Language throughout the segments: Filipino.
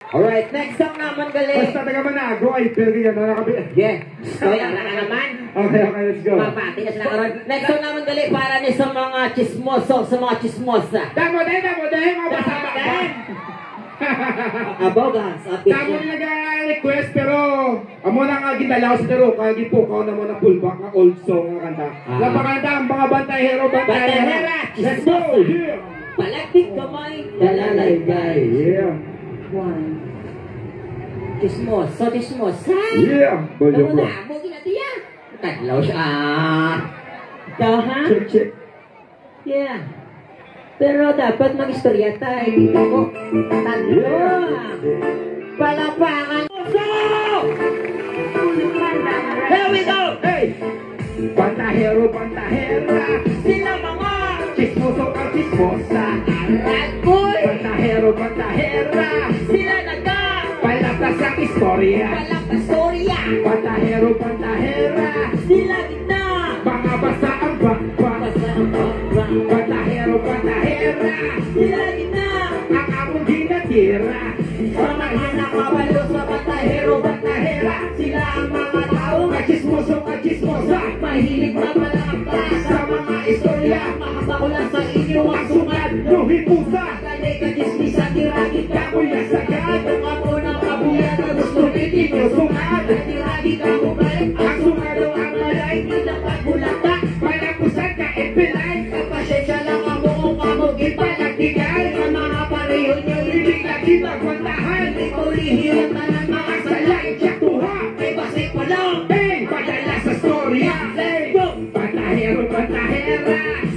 Alright, next song naman galing. Basta taga Manago ay pergi yan na nakabi. Yeah. So yan na naman. Okay, let's go. Mapati na sila karon. Next song naman galing para ni sa mga chismoso, sa mga chismosa. Damo din, mabasa ba? Abogas, Damo nag-request pero amo na nga gindalaw sa dero kaya gipukaw na mo na pullback nga old song nga kanta. Napakanta ang mga bantay hero. Let's go. Palagtik kamay, dalalaygay. Yeah. One. Chismoso. Yeah. Kamu na, bugi na tiya. Taglaw siya. Ikaw ha? Check. Yeah. Pero dapat mag-istorya tayo. Dito ko. Tatlo. Palapangan. Here we go. Hey. Pantahero. Sila mga Chismoso ang chismosa. Agoy. Pantahera. Sila naga. Palabas ang istorya. Palapastorya. Pantahera. Sila gitna. Mga basa ang bakbak. Pantahera. Sila gitna. Ang among ginatira. Sa mga nakabalo sa Pantahero. Sila ang mga tao chismosa. Mahilig na malaktas. Sa mga istorya. Makabakulan sa inyo ang Sungad no hipusa. Kalay ka dismisan, diragit ka. Kapoy na sagad. Kung ako na kabuyan na gusto Tulitin yung sungad. diragit ka mo balik. Ang sungad o ang malay. Hindi dapat bulata. Palapusan ka ipilay. Kapasensya lang ang buong kamugi. Palagdigay. Ang mga pareho nyo Hindi lagi magwantahan. ikaw lihiyang tanan mga Salay siya tuha. may basik pa lang. Hey, padala sa storya. Let's go. Pantahero.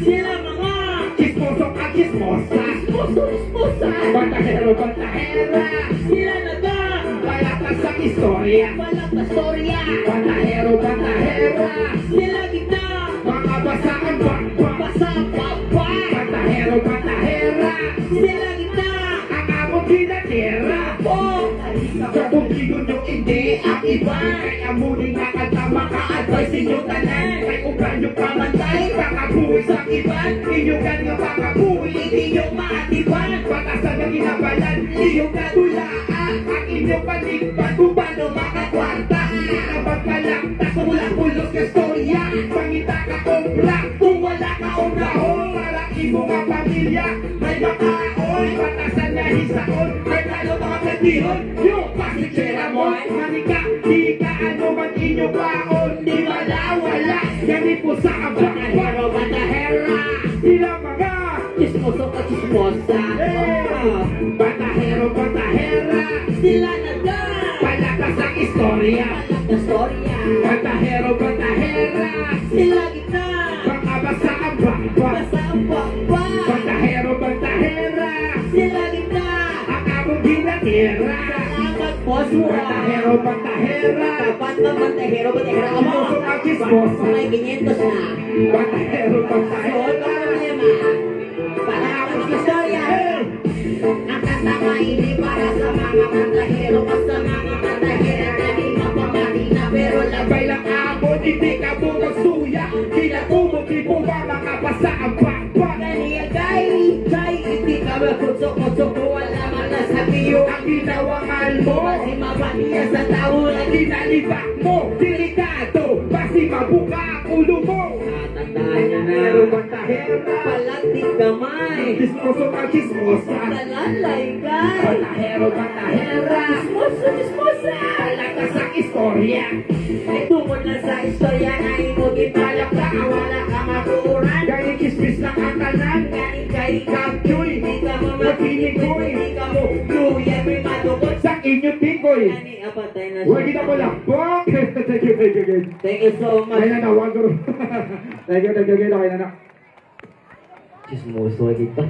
Sila mga Chismoso ang chismosa. Puso-pusa. Pantahero. Sila naga. Palatas ang istorya. Palapastorya. Pantahero. Sila gitna. Mga basa ang bakbak. Basa papa. Pantahero. Sila gitna. Ang among ginatira. Po. Sa tubigon yung hindi ang iba. Kaya muling nakatama ka-advise inyo tanan. Kay ubran yung pamantay. Pakabuhi sa iban. Inyugan nga pakabuhi. Hindi yung maatiban. Patasan ng inabalan. Iyong kadulaan. Ang inyong paligpan. Kung paano makakwarta. Inabag ka lang. Taso lang pulos ka storya. Pangita ka obra. Kung wala ka obrahon. Para imo nga pamilya. May makaon. Patasan na hisaon. May talo mga katihon. Yung pasitsera mo. Manika. Di ka ano man inyong baon. Di wala. Ganit po sa abang. Pantahero. Sila mga Chismoso ka chismosa. Pantahero. Sila naga. Palatas ang istorya. Palapastorya. Pantahero. Sila gitna. Mga basa ang bakbak. Basa papa. Pantahero. Sila gitna. Ang among ginatira. Salamat po, Sura. Pantahero. Dapat na Pantahero. Chismoso ang chismosa. May 500 na. Pantahero. So, ano problema? Para akong istorya. Ang kanta maili para sa mga Pantahero. Basta mga Pantahero na di mapamati na pero Labay lang ako, hindi ka mo magsuya. Kinatumog, di po ba makapasa ang bakbak. Kaniya kay hindi ka magkutsok-kutsok. Wala man na sabiyo. Ang ginawangal mo, Kasi mapaniya sa tao na ang ginalibak mo, delikado, basi mabuka ang ulo mo. Tatandaan niya na. Pero pantahero. Palatik kamay. Chismoso ka chismosa. Talalay ka. Pantahero. Chismosa. Palatas ang istorya. Ay tungkol na sa istorya na imugin palak ka. Wala ka makuuran. Gani chismis lang ang tanan. Galing kay Kapyoy, Hindi ka mo magpinikoy. Hindi ka mo luya. May matukot. sa inyo tingkoy. Gani apatay na Huwag kita po lang. Bok! Thank you. Thank you so much. Kaya na, wag guru. Thank you. Kaya na. Chismoso kita.